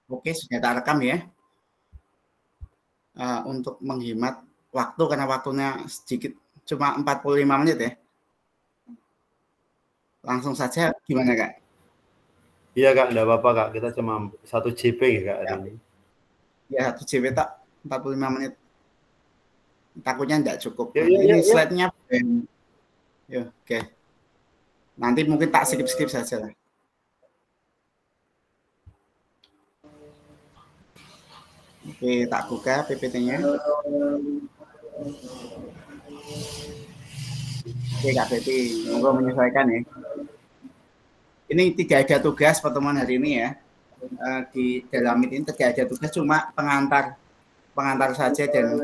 Oke, sudah tak rekam ya. Untuk menghemat waktu karena waktunya sedikit, cuma 45 menit ya. Langsung saja, gimana Kak? Iya Kak, enggak apa-apa Kak. Kita cuma 1 JP ya Kak hari ini. Ya, 1 JP tak 45 menit. Takutnya enggak cukup. Ya, Ini slide-nya. Ya, oke. Nanti mungkin tak skip-skip saja lah. Oke, tak buka PPT-nya. Oke, Kak Betty, monggo menyesuaikan ya. Ini tidak ada tugas pertemuan hari ini ya. Di dalam ini tidak ada tugas, cuma pengantar saja dan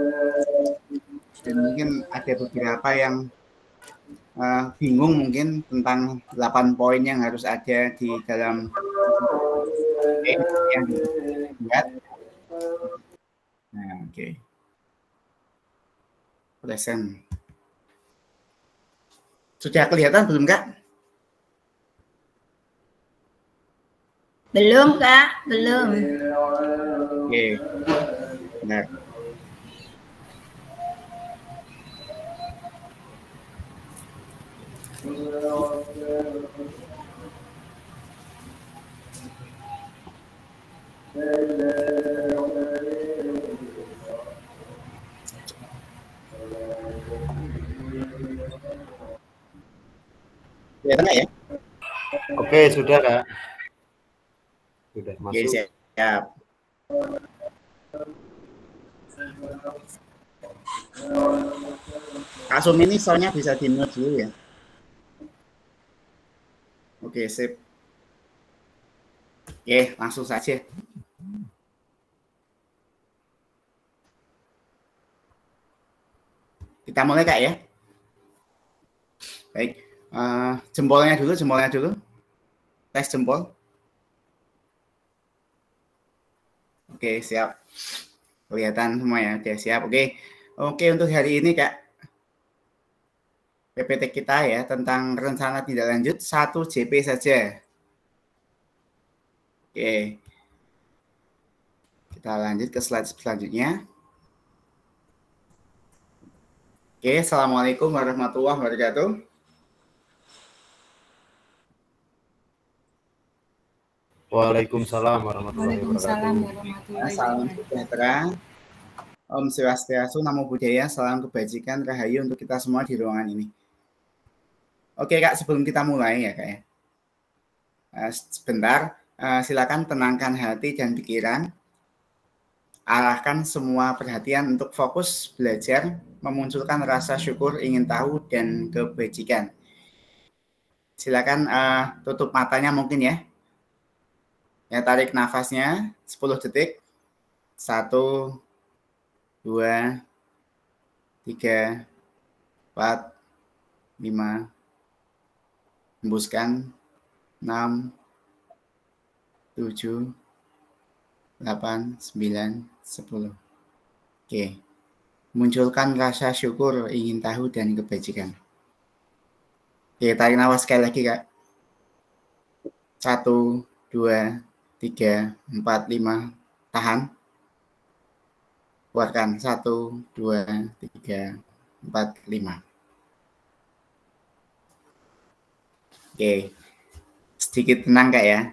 mungkin ada beberapa yang bingung mungkin tentang 8 poin yang harus ada di dalam yang dilihat. Nah, oke. Present. Sudah kelihatan belum Kak? Belum Kak, belum. Oke. Benar. Kelihatan nggak ya? Oke, sudah Kak. Sudah masuk. Oke, siap. Asum ini soalnya bisa di-mute dulu ya. Oke, sip. Oke, langsung saja. Kita mulai Kak ya. Baik. Jempolnya dulu. Tes jempol. Oke, siap. Kelihatan semua ya. Oke, siap. Oke, untuk hari ini Kak, PPT kita ya tentang rencana tindak lanjut 1 JP saja. Oke. Kita lanjut ke slide selanjutnya. Oke, Assalamualaikum warahmatullahi wabarakatuh. Waalaikumsalam warahmatullahi wabarakatuh. Salam sejahtera. Om Swastiastu, Namo Buddhaya, salam kebajikan, rahayu untuk kita semua di ruangan ini. Oke Kak, sebelum kita mulai ya Kak ya. Sebentar, silakan tenangkan hati dan pikiran. Arahkan semua perhatian untuk fokus belajar, memunculkan rasa syukur, ingin tahu, dan kebajikan. Silakan tutup matanya mungkin ya. Ya, tarik nafasnya 10 detik. 1, 2, 3, 4, 5, hembuskan 6, 7, 8, 9, 10. Oke. Munculkan rasa syukur, ingin tahu, dan kebajikan. Oke, tarik nafas sekali lagi Kak. 1, 2, 3, 4, 5. Tahan. Keluarkan 1, 2, 3, 4, 5. Oke. Sedikit tenang Kak ya.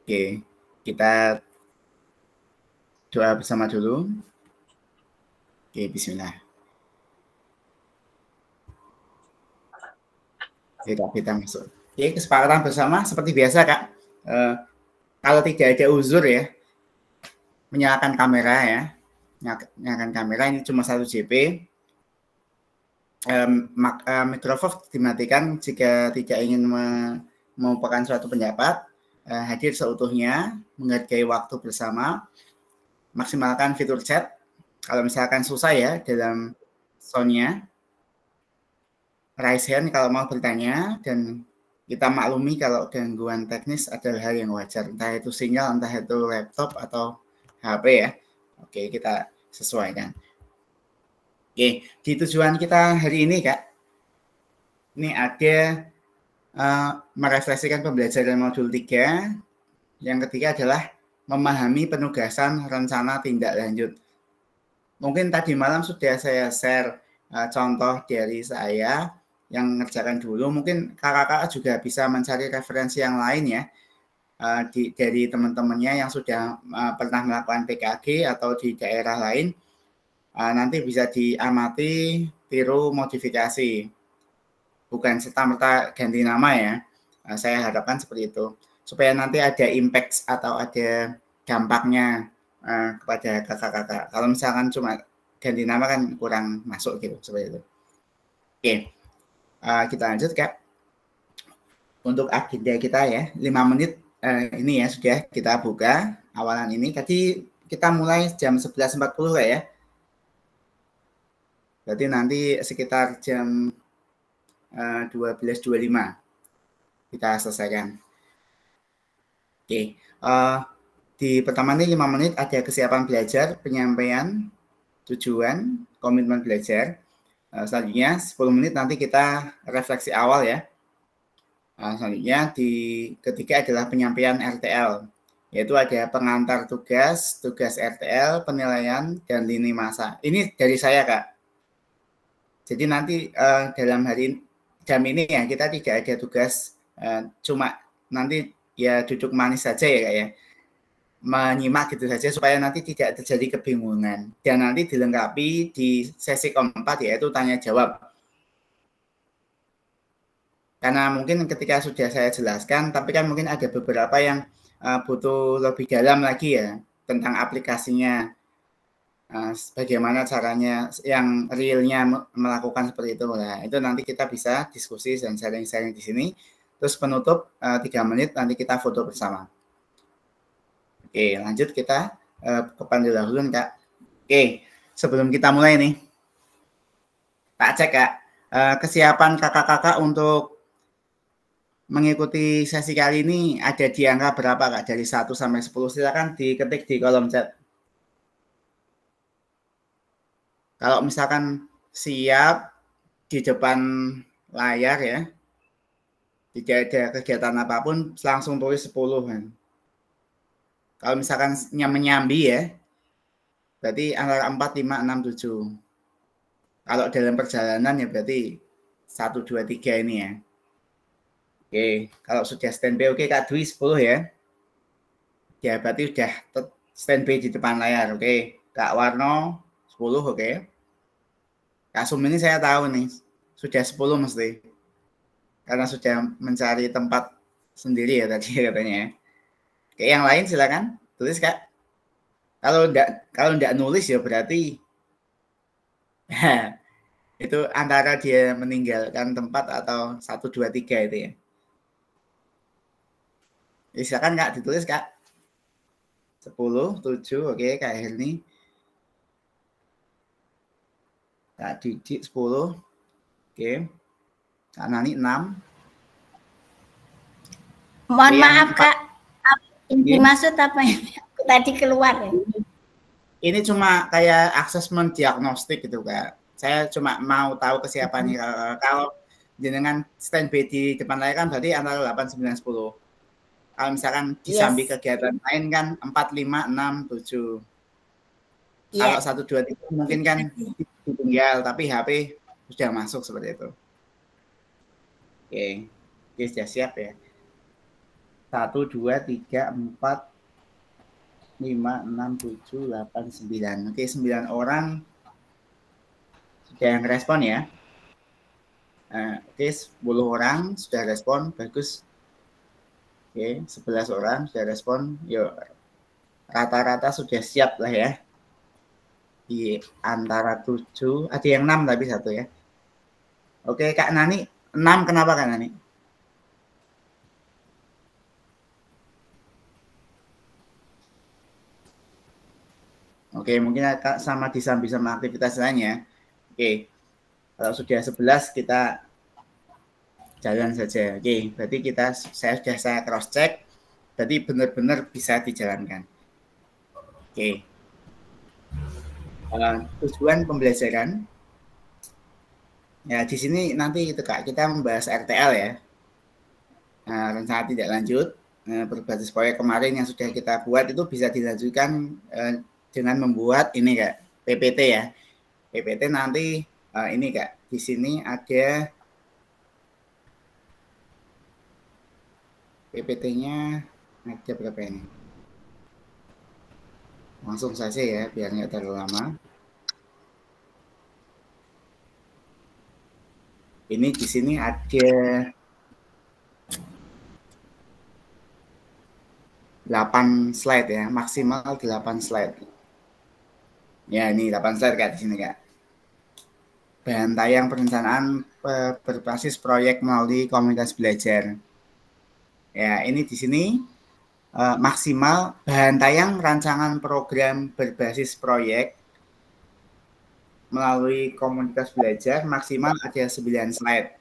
Oke. Kita doa bersama dulu. Oke, bismillah. Oke, Kak, kita masuk. Oke, kesepakatan bersama seperti biasa Kak. Kalau tidak ada uzur ya, menyalakan kamera ya. Nyalakan kamera, ini cuma 1 JP. Mikrofon dimatikan jika tidak ingin mengumpulkan suatu pendapat. Hadir seutuhnya, menghargai waktu bersama, maksimalkan fitur chat. Kalau misalkan susah ya dalam soundnya, raise hand kalau mau bertanya, dan kita maklumi kalau gangguan teknis adalah hal yang wajar, entah itu sinyal, entah itu laptop atau HP ya. Oke, kita sesuaikan. Oke, di tujuan kita hari ini Kak, ini ada merefleksikan pembelajaran modul 3. Yang ketiga adalah memahami penugasan rencana tindak lanjut. Mungkin tadi malam sudah saya share contoh dari saya yang ngerjakan dulu. Mungkin kakak-kakak juga bisa mencari referensi yang lain ya, dari teman-temannya yang sudah pernah melakukan PKG atau di daerah lain. Nanti bisa diamati, tiru, modifikasi. Bukan serta-merta ganti nama ya. Saya harapkan seperti itu. Supaya nanti ada impact atau ada dampaknya kepada kakak-kakak. Kalau misalkan cuma ganti nama kan kurang masuk gitu, seperti itu. Oke, kita lanjut Kak. Untuk agenda kita ya, 5 menit ini ya sudah kita buka awalan ini. Tadi kita mulai jam 11.40 Kak ya. Berarti nanti sekitar jam 12.25 kita selesaikan. Oke, di pertama ini 5 menit ada kesiapan belajar, penyampaian, tujuan, komitmen belajar. Selanjutnya 10 menit nanti kita refleksi awal ya. Selanjutnya di ketiga adalah penyampaian RTL, yaitu ada pengantar tugas, tugas RTL, penilaian, dan lini masa. Ini dari saya Kak. Jadi nanti dalam jam ini ya kita tidak ada tugas, cuma nanti ya duduk manis saja ya Kak ya. Menyimak gitu saja supaya nanti tidak terjadi kebingungan. Dan nanti dilengkapi di sesi keempat yaitu tanya jawab. Karena mungkin ketika sudah saya jelaskan, tapi kan mungkin ada beberapa yang butuh lebih dalam lagi ya tentang aplikasinya. Bagaimana caranya yang realnya melakukan seperti itu. Nah, itu nanti kita bisa diskusi dan sharing-sharing di sini. Terus penutup 3 menit nanti kita foto bersama. Oke, lanjut kita ke panel dahulu Kak. Oke, sebelum kita mulai nih, tak cek Kak, kesiapan kakak-kakak untuk mengikuti sesi kali ini ada di angka berapa Kak? Dari 1 sampai 10, silakan diketik di kolom chat. Kalau misalkan siap di depan layar ya, tidak ada kegiatan apapun, langsung tulis 10 kan. Kalau misalkan menyambi ya, berarti antara 4, 5, 6, 7. Kalau dalam perjalanan ya berarti 1, 2, 3 ini ya. Oke, kalau sudah standby oke Kak Dwi 10 ya. Ya berarti sudah standby di depan layar. Oke, Kak Warno 10 oke. Kak Sum ini saya tahu nih, sudah 10 mesti. Karena sudah mencari tempat sendiri ya tadi katanya ya. Oke, yang lain silakan tulis Kak. Kalau enggak nulis ya berarti itu antara dia meninggalkan tempat atau 1, 2, 3 itu ya. Silakan Kak ditulis Kak. 10, 7, oke Kak Helni. Kak Didi 10. Oke. Kak Nani 6. Mohon maaf Kak. Ini maksud apa ini? Aku tadi keluar ya. Ini cuma kayak asesmen diagnostik gitu Kak. Saya cuma mau tahu kesiapannya. Kalau jenengan standby di depan layar kan berarti antara 8, 9, 10. Kalau misalkan disambi kegiatan lain kan 4, 5, 6, 7. Kalau 1, 2, 3 mungkin kan tinggal, tapi HP sudah masuk seperti itu. Oke, sudah siap ya. 1, 2, 3, 4, 5, 6, 7, 8, 9. Oke, 9 orang sudah yang respon ya. Oke, 10 orang sudah respon, bagus. Oke, 11 orang sudah respon. Yuk, rata-rata sudah siap lah ya. Di antara 7, ada yang 6 tapi 1 ya. Oke, Kak Nani, 6 kenapa Kak Nani? Oke, mungkin sama disambi sama aktivitas lainnya. Oke, kalau sudah 11 kita jalan saja. Oke, berarti saya cross check, berarti benar-benar bisa dijalankan. Oke. Tujuan pembelajaran. Ya, di sini nanti itu Kak, kita membahas RTL ya. Rencana tidak lanjut. berbasis proyek kemarin yang sudah kita buat itu bisa dilanjutkan dengan membuat ini Kak, PPT ya. PPT nanti ini Kak, di sini ada PPT-nya ada berapa ini? Langsung saja ya, biar nggak terlalu lama. Ini di sini ada 8 slide ya, maksimal 8 slide. Ya, ini 8 slide Kak di sini Kak. Bahan tayang perencanaan berbasis proyek melalui komunitas belajar. Ya, ini di sini maksimal bahan tayang rancangan program berbasis proyek melalui komunitas belajar maksimal ada 9 slide.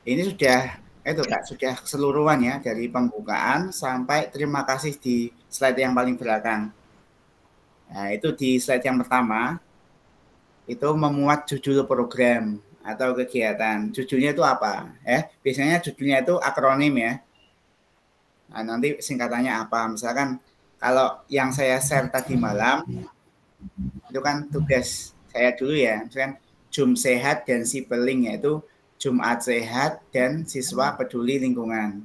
Ini sudah Kak, sudah keseluruhan ya dari pembukaan sampai terima kasih di slide yang paling belakang. Nah, itu di slide yang pertama itu memuat judul program atau kegiatan. Judulnya itu apa? Biasanya judulnya itu akronim ya. Nah, nanti singkatannya apa? Misalkan kalau yang saya share tadi malam itu kan tugas saya dulu ya, misalkan Jum Sehat dan Sipeling, yaitu Jumat Sehat dan Siswa Peduli Lingkungan.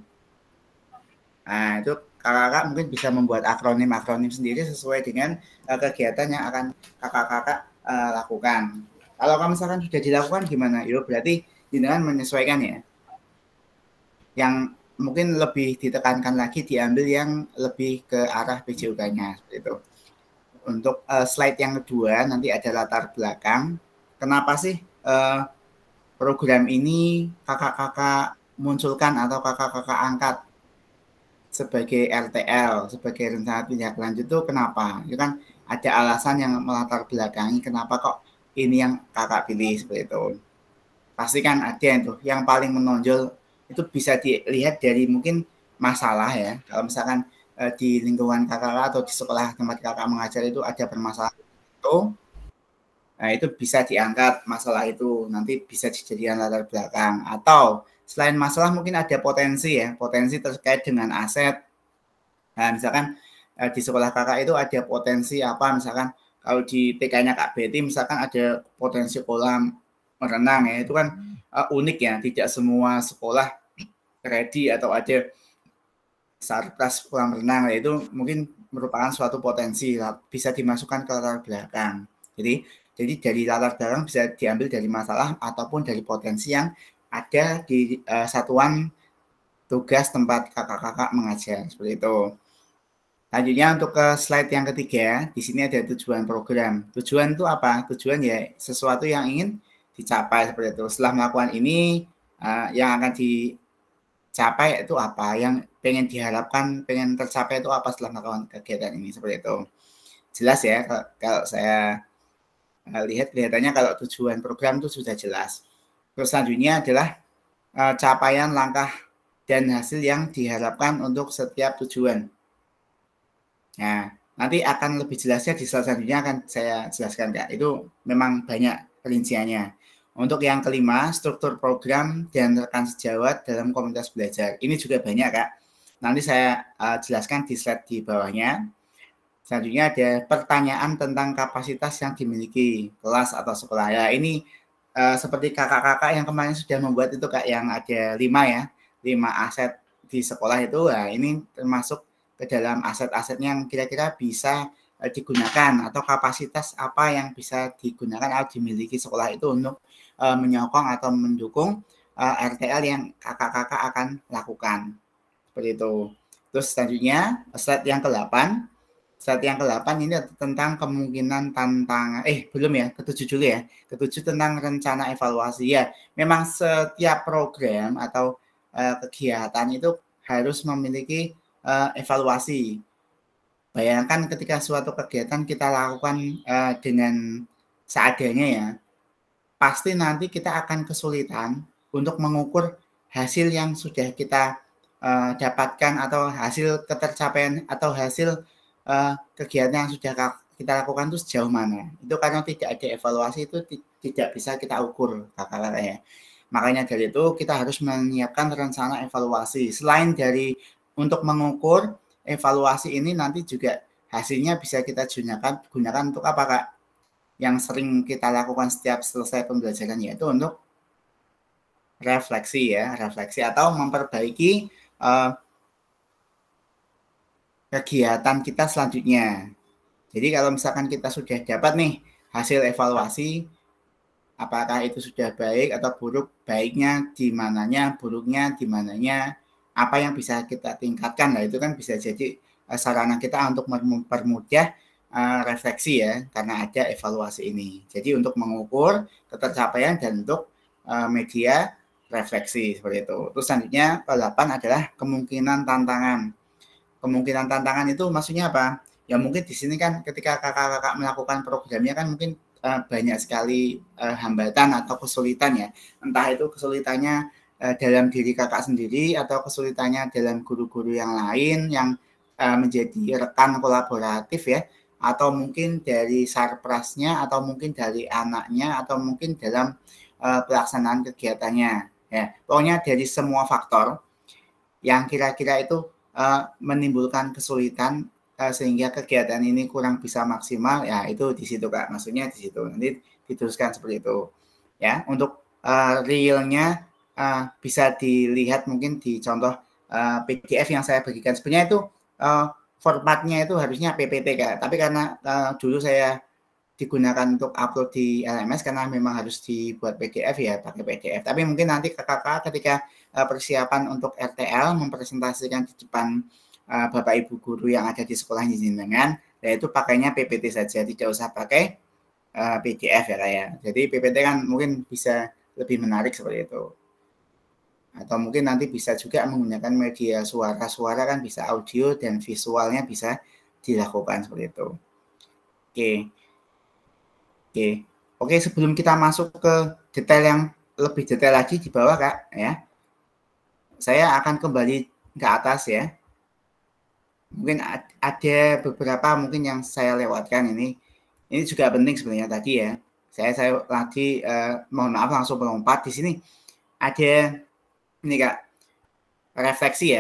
Nah, itu kakak-kakak mungkin bisa membuat akronim-akronim sendiri sesuai dengan kegiatan yang akan kakak-kakak lakukan. Kalau misalkan sudah dilakukan gimana? Berarti dengan menyesuaikan ya. Yang mungkin lebih ditekankan lagi diambil yang lebih ke arah PJOK-nya itu. Untuk slide yang kedua nanti ada latar belakang. Kenapa sih program ini kakak-kakak munculkan atau kakak-kakak angkat sebagai RTL, sebagai rencana tindak lanjut itu kenapa? Itu kan ada alasan yang melatar belakangi kenapa kok ini yang kakak pilih seperti itu. Pasti kan ada itu yang paling menonjol itu bisa dilihat dari mungkin masalah ya. Kalau misalkan di lingkungan kakak atau di sekolah tempat kakak mengajar itu ada permasalahan itu, nah itu bisa diangkat masalah itu, nanti bisa dijadikan latar belakang. Atau selain masalah mungkin ada potensi ya, potensi terkait dengan aset. Nah misalkan di sekolah kakak itu ada potensi apa, misalkan kalau di TK-nya Kak Betty misalkan ada potensi kolam renang ya, itu kan unik ya, tidak semua sekolah ready atau ada sarkas kolam renang, itu mungkin merupakan suatu potensi bisa dimasukkan ke latar belakang. Jadi dari latar belakang bisa diambil dari masalah ataupun dari potensi yang ada di satuan tugas tempat kakak-kakak mengajar seperti itu. Lanjutnya untuk ke slide yang ketiga, di sini ada tujuan program. Tujuan itu apa? Tujuan ya sesuatu yang ingin dicapai seperti itu. Setelah melakukan ini, yang akan dicapai itu apa? Yang pengen diharapkan, pengen tercapai itu apa setelah melakukan kegiatan ini seperti itu. Jelas ya kalau saya lihat kelihatannya kalau tujuan program itu sudah jelas. Terus selanjutnya adalah capaian langkah dan hasil yang diharapkan untuk setiap tujuan. Nah, nanti akan lebih jelasnya di slide selanjutnya akan saya jelaskan Kak. Itu memang banyak perinciannya. Untuk yang kelima, struktur program dan rekan sejawat dalam komunitas belajar. Ini juga banyak Kak. Nanti saya jelaskan di slide di bawahnya. Selanjutnya ada pertanyaan tentang kapasitas yang dimiliki kelas atau sekolah. Ya, ini seperti kakak-kakak yang kemarin sudah membuat itu Kak, yang ada 5 aset di sekolah itu. Nah, ini termasuk ke dalam aset-aset yang kira-kira bisa digunakan atau kapasitas apa yang bisa digunakan atau dimiliki sekolah itu untuk menyokong atau mendukung RTL yang kakak-kakak akan lakukan. Seperti itu. Terus selanjutnya slide yang ke-8. Slide yang ke-8 ini tentang kemungkinan tantangan, belum ya, ke-7 dulu ya. Ke-7 tentang rencana evaluasi ya. Memang setiap program atau kegiatan itu harus memiliki evaluasi. Bayangkan ketika suatu kegiatan kita lakukan dengan seadanya ya, pasti nanti kita akan kesulitan untuk mengukur hasil yang sudah kita dapatkan atau hasil ketercapaian atau hasil kegiatan yang sudah kita lakukan itu sejauh mana. Itu karena tidak ada evaluasi itu tidak bisa kita ukur kakak-kakak ya. Makanya dari itu kita harus menyiapkan rencana evaluasi. Selain dari untuk mengukur, evaluasi ini nanti juga hasilnya bisa kita gunakan untuk apa, Kak? Yang sering kita lakukan setiap selesai pembelajaran, yaitu untuk refleksi atau memperbaiki kegiatan kita selanjutnya. Jadi kalau misalkan kita sudah dapat nih hasil evaluasi, apakah itu sudah baik atau buruk, baiknya di mananya, buruknya di mananya, apa yang bisa kita tingkatkan, nah itu kan bisa jadi sarana kita untuk mempermudah refleksi ya, karena ada evaluasi ini. Jadi untuk mengukur ketercapaian dan untuk media refleksi seperti itu. Terus selanjutnya ke-8 adalah kemungkinan tantangan. Kemungkinan tantangan itu maksudnya apa? Ya mungkin di sini kan ketika kakak-kakak melakukan programnya kan mungkin banyak sekali hambatan atau kesulitan ya. Entah itu kesulitannya dalam diri kakak sendiri atau kesulitannya dalam guru-guru yang lain yang menjadi rekan kolaboratif ya. Atau mungkin dari sarprasnya atau mungkin dari anaknya atau mungkin dalam pelaksanaan kegiatannya. Ya, pokoknya dari semua faktor yang kira-kira itu menimbulkan kesulitan sehingga kegiatan ini kurang bisa maksimal, ya itu di situ Kak, maksudnya di situ nanti diteruskan seperti itu ya. Untuk realnya bisa dilihat mungkin di contoh PDF yang saya bagikan. Sebenarnya itu formatnya itu harusnya PPT Kak, tapi karena dulu saya digunakan untuk upload di LMS karena memang harus dibuat PDF ya, pakai PDF. Tapi mungkin nanti kakak ketika persiapan untuk RTL mempresentasikan di depan Bapak Ibu guru yang ada di sekolah jenengan, yaitu pakainya PPT saja, tidak usah pakai PDF ya Kak ya. Jadi PPT kan mungkin bisa lebih menarik seperti itu. Atau mungkin nanti bisa juga menggunakan media suara kan bisa audio dan visualnya bisa dilakukan seperti itu. Oke, sebelum kita masuk ke detail yang lebih detail lagi di bawah Kak ya. Saya akan kembali ke atas ya. Mungkin ada beberapa mungkin yang saya lewatkan ini. Ini juga penting sebenarnya tadi ya. Saya tadi mohon maaf langsung melompat di sini. Ada ini Kak, refleksi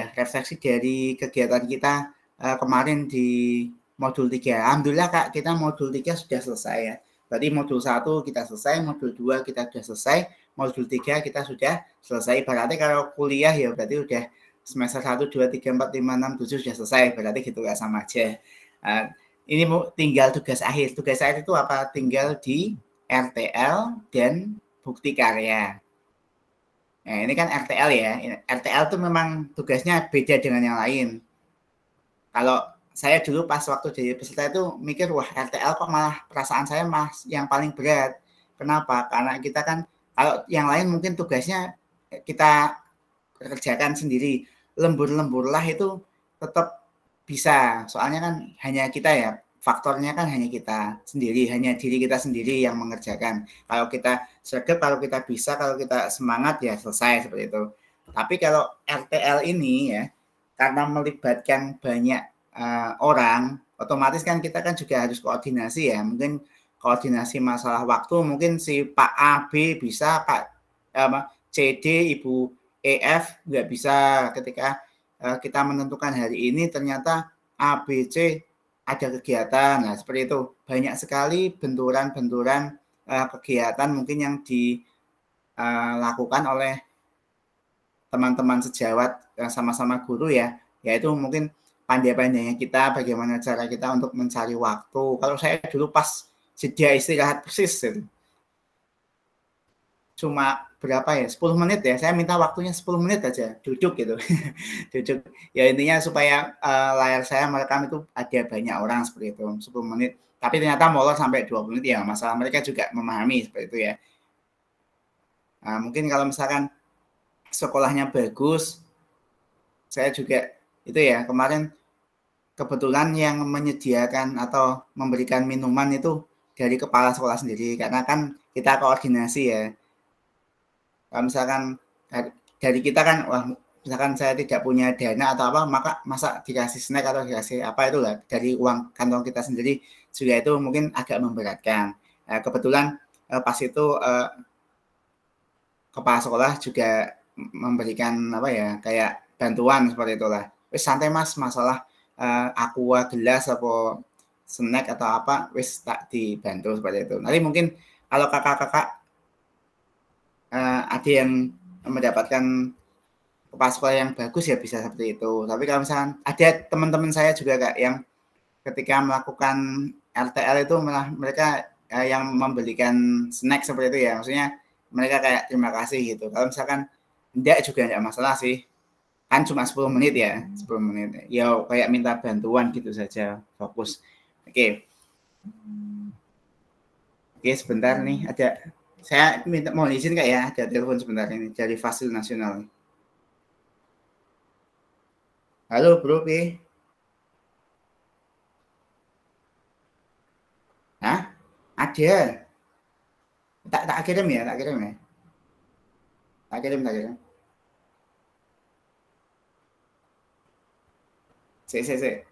dari kegiatan kita kemarin di modul 3. Alhamdulillah Kak, kita modul 3 sudah selesai ya. Berarti modul 1 kita selesai, modul 2 kita sudah selesai, modul 3 kita sudah selesai. Berarti kalau kuliah ya berarti udah semester 1, 2, 3, 4, 5, 6, 7 sudah selesai. Berarti gitu Kak, sama aja. Ini tinggal tugas akhir. Tugas akhir itu apa? Tinggal di RTL dan bukti karya. Nah, ini kan RTL ya. RTL itu memang tugasnya beda dengan yang lain. Kalau saya dulu pas waktu jadi peserta itu mikir, wah RTL kok malah perasaan saya yang paling berat. Kenapa? Karena kita kan, kalau yang lain mungkin tugasnya kita kerjakan sendiri. Lembur-lemburlah itu tetap bisa. Soalnya kan hanya kita ya, faktornya kan hanya kita sendiri, hanya diri kita sendiri yang mengerjakan. Kalau kita sergap, kalau kita bisa, kalau kita semangat ya selesai seperti itu. Tapi kalau RTL ini ya, karena melibatkan banyak orang, otomatis kan kita kan juga harus koordinasi ya. Mungkin koordinasi masalah waktu, mungkin si Pak A, B bisa, Pak C, D, Ibu E, F nggak bisa. Ketika kita menentukan hari ini ternyata A, B, C ada kegiatan. Nah, seperti itu. Banyak sekali benturan-benturan kegiatan mungkin yang dilakukan oleh teman-teman sejawat sama-sama guru ya, yaitu mungkin pandai-pandainya kita, bagaimana cara kita untuk mencari waktu. Kalau saya dulu pas jeda istirahat persis gitu. Cuma berapa ya, 10 menit ya, saya minta waktunya 10 menit aja, duduk gitu. Duduk, ya intinya supaya layar saya merekam itu ada banyak orang seperti itu, 10 menit. Tapi ternyata molor sampai 20 menit ya, masalah mereka juga memahami seperti itu ya. Nah, mungkin kalau misalkan sekolahnya bagus, saya juga itu ya, kemarin kebetulan yang menyediakan atau memberikan minuman itu dari kepala sekolah sendiri, karena kan kita koordinasi ya. Kalau misalkan dari kita kan, wah misalkan saya tidak punya dana atau apa, maka masa dikasih snack atau dikasih apa itu lah dari uang kantong kita sendiri juga itu mungkin agak memberatkan. Kebetulan pas itu kepala sekolah juga memberikan apa ya kayak bantuan seperti itulah. Wis santai Mas, masalah aqua gelas apa snack atau apa wis tak dibantu seperti itu. Nanti mungkin kalau kakak-kakak ada yang mendapatkan kepala sekolah yang bagus ya bisa seperti itu. Tapi kalau misalkan ada teman-teman saya juga Kak yang ketika melakukan RTL itu malah mereka yang membelikan snack seperti itu ya. Maksudnya mereka kayak terima kasih gitu. Kalau misalkan enggak juga enggak masalah sih. Kan cuma 10 menit ya, 10 menit. Ya kayak minta bantuan gitu saja, fokus. Oke. Oke, sebentar nih ada saya minta mohon izin Kak ya, ada telepon sebentar ini dari Fasil Nasional. Halo Bro P. Hah? Ada. Tak kirim ya, tak kirim ya. Tak kirim. Sik.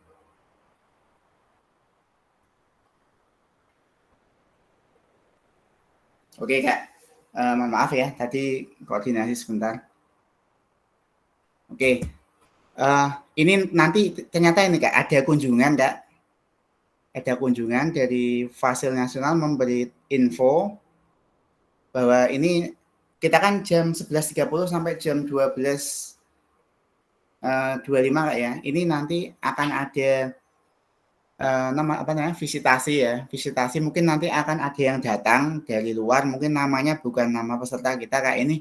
Oke Kak, mohon maaf ya, tadi koordinasi sebentar. Oke, ini nanti ternyata ini Kak, ada kunjungan Kak. Ada kunjungan dari Fasil Nasional memberi info bahwa ini kita kan jam 11.30 sampai jam 12.25 Kak ya. Ini nanti akan ada visitasi mungkin nanti akan ada yang datang dari luar, mungkin namanya bukan nama peserta kita Kak, ini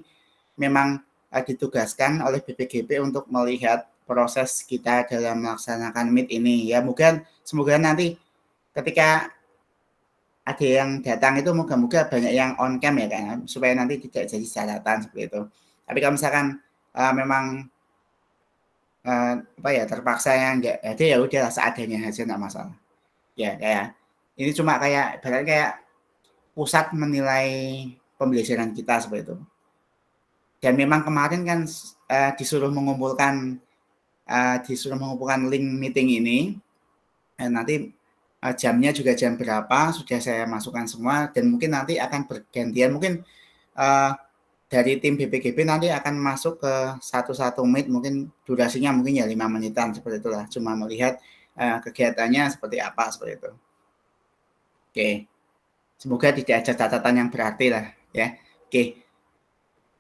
memang ditugaskan oleh BPGP untuk melihat proses kita dalam melaksanakan meet ini ya. Semoga nanti ketika ada yang datang itu moga-moga banyak yang on cam ya Kak, supaya nanti tidak jadi catatan seperti itu. Tapi kalau misalkan memang terpaksa yang enggak ada ya udah seadanya aja enggak masalah. Ya kayak ini cuma kayak pusat menilai pembelajaran kita seperti itu. Dan memang kemarin kan disuruh mengumpulkan link meeting ini. Dan nanti jamnya juga jam berapa sudah saya masukkan semua dan mungkin nanti akan bergantian mungkin dari tim BPGP nanti akan masuk ke satu meet, mungkin durasinya mungkin ya 5 menitan seperti itulah, cuma melihat kegiatannya seperti apa seperti itu. Oke, semoga tidak ada catatan yang berarti lah ya. Oke,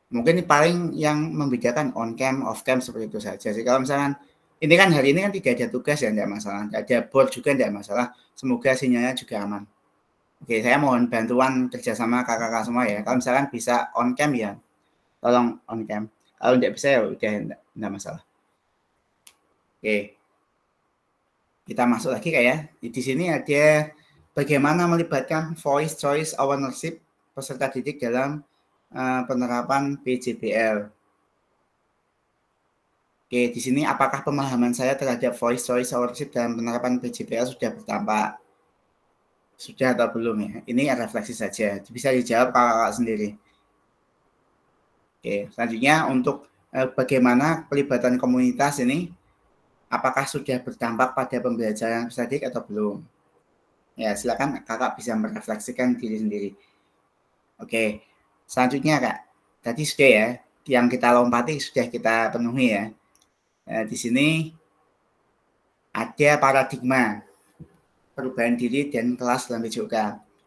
mungkin paling yang membedakan on cam off cam seperti itu saja sih. Kalau misalkan ini kan hari ini kan tidak ada tugas ya tidak masalah, tidak ada board juga tidak masalah, semoga sinyalnya juga aman. Oke, saya mohon bantuan kerjasama kakak-kakak semua ya. Kalau misalkan bisa on cam ya, tolong on cam. Kalau tidak bisa ya udah tidak masalah. Oke, kita masuk lagi Kak ya. Di sini ada bagaimana melibatkan voice choice ownership peserta didik dalam penerapan PJBL. Oke, di sini apakah pemahaman saya terhadap voice choice ownership dalam penerapan PJBL sudah bertambah? Sudah atau belum ya? Ini refleksi saja. Bisa dijawab kakak sendiri. Oke, selanjutnya untuk bagaimana pelibatan komunitas ini, apakah sudah berdampak pada pembelajaran peserta didik atau belum? Ya, silakan kakak bisa merefleksikan diri sendiri. Oke, selanjutnya Kak, tadi sudah ya, yang kita lompati sudah kita penuhi ya. Di sini ada paradigma perubahan diri dan kelas dalam PJOK.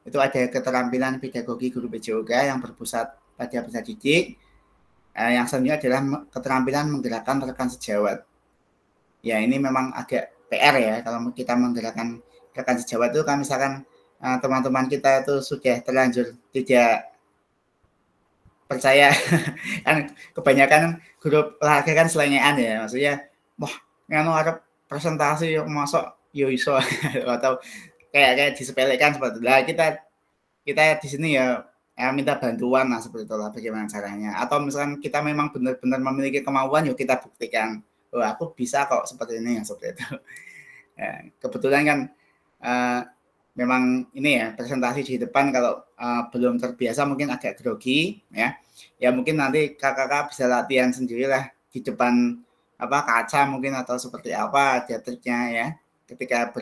Itu ada keterampilan pedagogi guru PJOK yang berpusat pada peserta didik. Yang selanjutnya adalah keterampilan menggerakkan rekan sejawat. Ya ini memang agak PR ya kalau kita menggerakkan rekan sejawat itu kan misalkan teman-teman kita itu sudah terlanjur tidak percaya kan kebanyakan grup olahraga kan selengean ya, maksudnya wah nganu ada presentasi masuk yo iso atau kayak disepelekan seperti itu. Lah kita di sini ya minta bantuan lah seperti itulah bagaimana caranya. Atau misalkan kita memang benar-benar memiliki kemauan, yuk kita buktikan. Oh aku bisa kok seperti ini ya seperti itu. Ya, kebetulan kan memang ini ya presentasi di depan kalau belum terbiasa mungkin agak grogi ya. Ya mungkin nanti kakak-kakak bisa latihan sendirilah di depan kaca mungkin atau seperti apa ada triknya ya. Ketika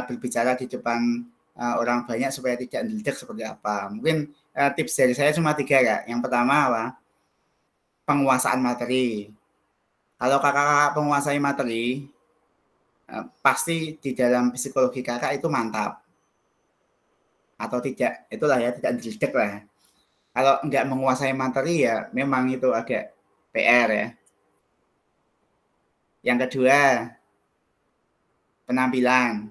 berbicara di depan orang banyak supaya tidak meledak seperti apa. Mungkin tips dari saya cuma 3 Kak. Yang pertama penguasaan materi. Kalau kakak menguasai materi, pasti di dalam psikologi kakak itu mantap. Atau tidak, itulah ya, tidak diledek lah. Kalau nggak menguasai materi ya memang itu agak PR ya. Yang kedua, penampilan.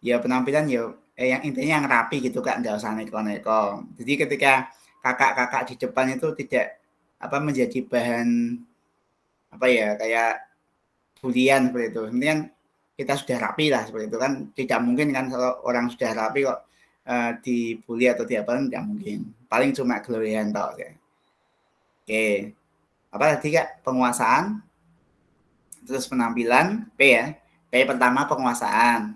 Ya penampilan ya yang intinya yang rapi gitu Kak, nggak usah neko-neko. Jadi ketika kakak-kakak di depan itu tidak menjadi bahan kayak bulian seperti itu. Intinya kita sudah rapi lah seperti itu kan, tidak mungkin kan kalau orang sudah rapi kok dibully atau diapain, tidak mungkin. Paling cuma glory hunter ya. Oke. Apa tadi Kak? Penguasaan, terus penampilan, P ya. P pertama penguasaan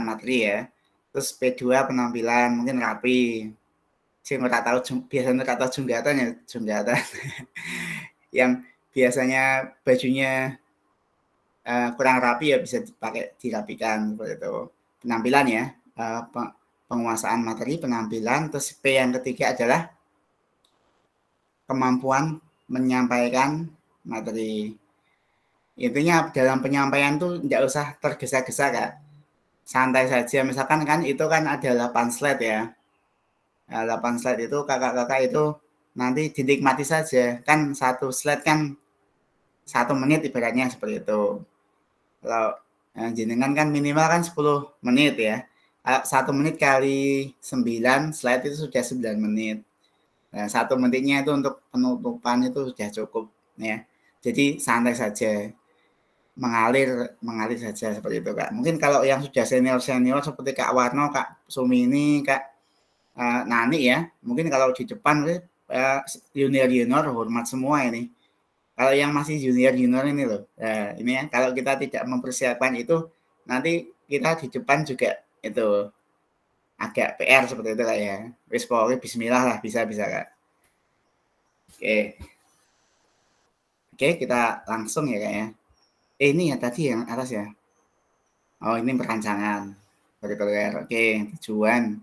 materi ya. Terus P2 penampilan, mungkin rapi. Saya nggak tahu, biasanya nggak tahu junggatan ya, junggatan. Yang biasanya bajunya kurang rapi ya bisa dipakai dirapikan seperti itu. Penampilan ya, penguasaan materi, penampilan. Terus P yang ketiga adalah kemampuan menyampaikan materi. Intinya dalam penyampaian tuh tidak usah tergesa-gesa Kak. Santai saja, misalkan kan itu kan ada 8 slide ya. 8 slide itu kakak-kakak itu nanti dinikmati saja. Kan satu slide kan 1 menit ibaratnya seperti itu. Kalau jenengan kan minimal kan 10 menit ya. 1 menit kali 9 slide itu sudah 9 menit. Nah, 1 menitnya itu untuk penutupan itu sudah cukup ya. Jadi santai saja. Mengalir saja seperti itu Kak. Mungkin kalau yang sudah senior seperti Kak Warno, Kak Sumini, Kak Nani ya, mungkin kalau di depan junior hormat semua ini. Kalau yang masih junior ini loh, ini ya, kalau kita tidak mempersiapkan itu, nanti kita di depan juga itu agak PR seperti itu Kak ya. Wis pokoknya bismillah lah, bisa Kak. Oke, kita langsung ya Kak ya. Ini ya tadi yang atas ya. Oh, ini perancangan. Oke, tujuan,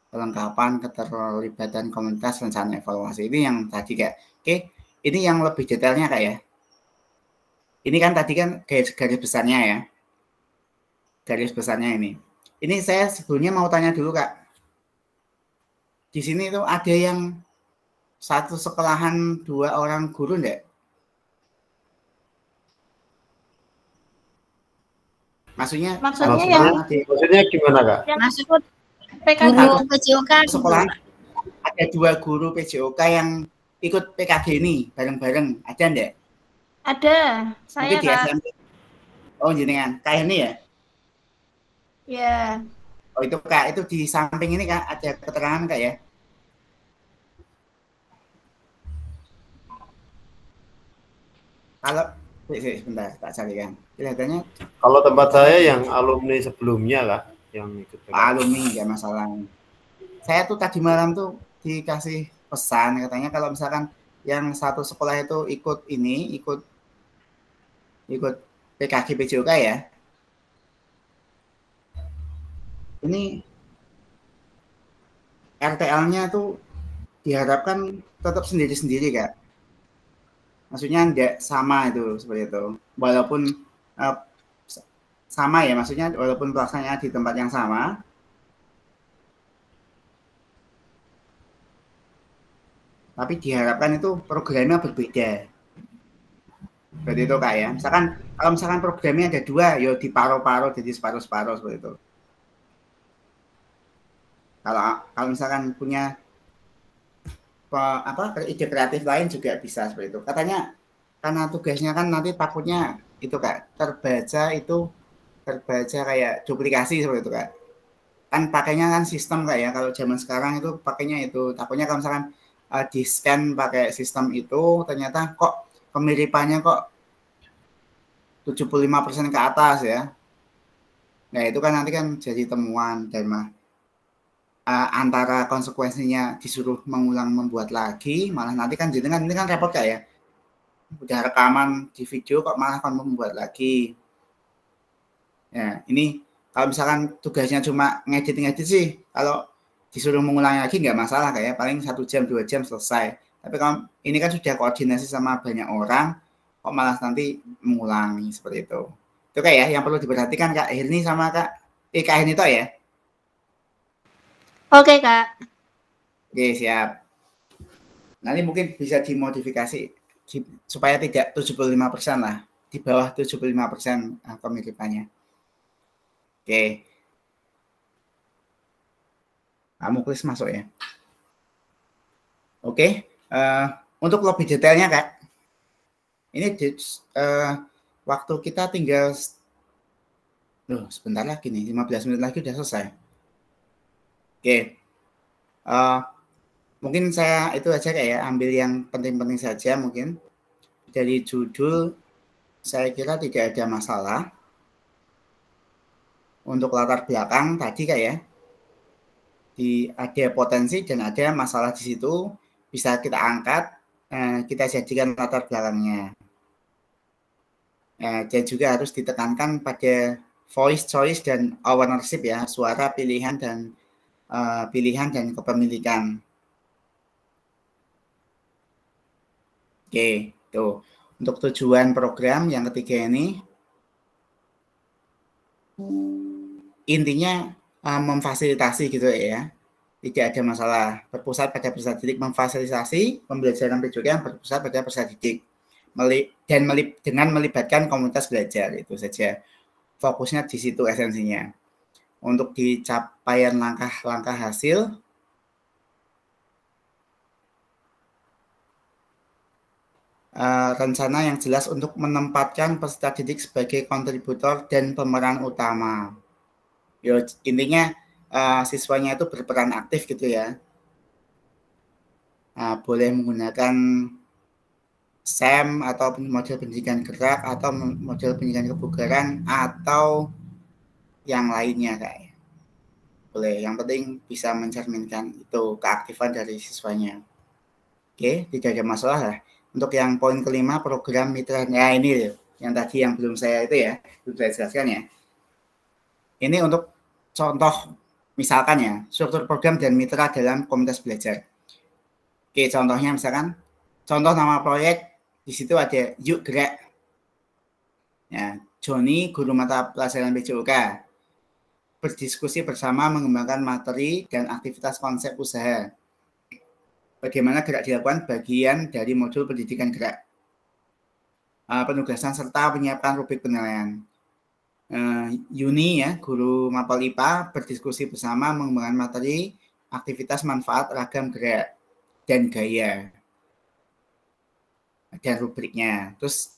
kelengkapan, keterlibatan komunitas, rencana evaluasi. Ini yang tadi Kak. Oke, ini yang lebih detailnya Kak ya. Ini kan tadi kan garis besarnya ya. Garis besarnya ini. Ini saya sebelumnya mau tanya dulu Kak. Di sini tuh ada yang satu sekolahan 2 orang guru enggak? Maksudnya gimana Kak? Maksud guru PJOK sekolah ada 2 guru PJOK yang ikut PKG ini bareng-bareng, ada enggak? Ada, saya Kak. Oh jenengan, kayak ini ya? Ya. Oh itu Kak, itu di samping ini Kak ada keterangan Kak ya? Kalau sebentar tak carikan. Kelihatannya kalau tempat saya yang alumni sebelumnya Kak, yang ikut alumni enggak masalah. Saya tuh tadi malam tuh dikasih pesan katanya kalau misalkan yang satu sekolah itu ikut PKG PJOK ya. Ini RTL-nya tuh diharapkan tetap sendiri-sendiri Kak. Maksudnya enggak sama itu seperti itu. Walaupun sama ya, maksudnya walaupun pelaksanaannya di tempat yang sama, tapi diharapkan itu programnya berbeda. Seperti itu Kak ya. Kalau misalkan programnya ada 2, ya diparo-paro jadi separuh-separuh seperti itu. Kalau misalkan punya ide kreatif lain juga bisa seperti itu. Katanya karena tugasnya kan nanti takutnya itu Kak, terbaca kayak duplikasi seperti itu Kak. Kan pakainya kan sistem Kak ya. Kalau zaman sekarang itu pakainya itu, takutnya kalau misalkan di scan pakai sistem itu ternyata kok kemiripannya kok 75% ke atas ya. Nah itu kan nanti kan jadi temuan dan antara konsekuensinya disuruh mengulang membuat lagi, malah nanti kan jadi kan ini kan repot Kak ya. Udah rekaman di video kok malah kan membuat lagi. Ya, ini kalau misalkan tugasnya cuma ngedit sih, kalau disuruh mengulang lagi nggak masalah kayak paling 1 jam 2 jam selesai. Tapi kalau ini kan sudah koordinasi sama banyak orang, kok malah nanti mengulangi seperti itu. Itu Kak ya, yang perlu diperhatikan Kak Hirni sama Kak Hirni itu ya. Oke, Kak. Oke, siap. Nanti mungkin bisa dimodifikasi supaya tidak 75% lah, di bawah 75% kemiripannya. Oke. Kamu klik masuk ya. Oke. Untuk lebih detailnya Kak, ini waktu kita tinggal sebentar lagi nih, 15 menit lagi udah selesai. Oke. Mungkin saya itu aja Kak ya, ambil yang penting-penting saja mungkin. Dari judul saya kira tidak ada masalah. Untuk latar belakang tadi Kak ya, ada potensi dan ada masalah di situ, bisa kita angkat, kita jadikan latar belakangnya. Dan juga harus ditekankan pada voice, choice, dan ownership ya, suara, pilihan dan kepemilikan. Oke, tuh. Untuk tujuan program yang ketiga ini, intinya memfasilitasi gitu ya, tidak ada masalah, berpusat pada peserta didik, memfasilitasi pembelajaran PJOK yang berpusat pada peserta didik dengan melibatkan komunitas belajar, itu saja fokusnya di situ esensinya. Untuk dicapaian langkah-langkah hasil, rencana yang jelas untuk menempatkan peserta didik sebagai kontributor dan pemeran utama. Intinya siswanya itu berperan aktif gitu ya. Boleh menggunakan SEM atau model pendidikan gerak atau model pendidikan kebugaran atau yang lainnya kayak. Boleh, yang penting bisa mencerminkan itu keaktifan dari siswanya. Oke, tidak ada masalah lah. Untuk yang poin kelima, program mitra. Ya ini yang tadi yang belum saya jelaskan ya. Ini untuk contoh misalkan ya, struktur program dan mitra dalam komunitas belajar. Oke, contohnya misalkan, contoh nama proyek, di situ ada Yuk Gerak. Ya, Joni, guru mata pelajaran PJOK, berdiskusi bersama mengembangkan materi dan aktivitas konsep usaha. Bagaimana gerak dilakukan bagian dari modul pendidikan gerak. Penugasan serta penyiapan rubrik penilaian. Yuni ya, guru mapel IPA, berdiskusi bersama mengembangkan materi, aktivitas manfaat ragam gerak dan gaya dan rubriknya. Terus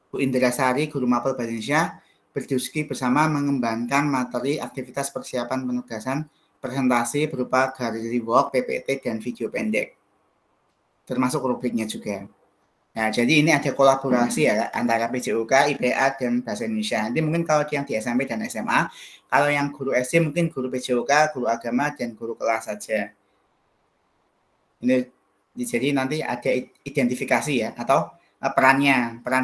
Bu Indrasari, guru mapel bahasa Indonesia, berdiskusi bersama mengembangkan materi, aktivitas persiapan penugasan, presentasi berupa gallery work, PPT, dan video pendek. Termasuk rubriknya juga. Nah, jadi ini ada kolaborasi ya antara PJOK, IPA, dan Bahasa Indonesia. Nanti mungkin kalau yang di SMP dan SMA, kalau yang guru SD mungkin guru PJOK, guru agama, dan guru kelas saja. Ini jadi nanti ada identifikasi ya, atau peran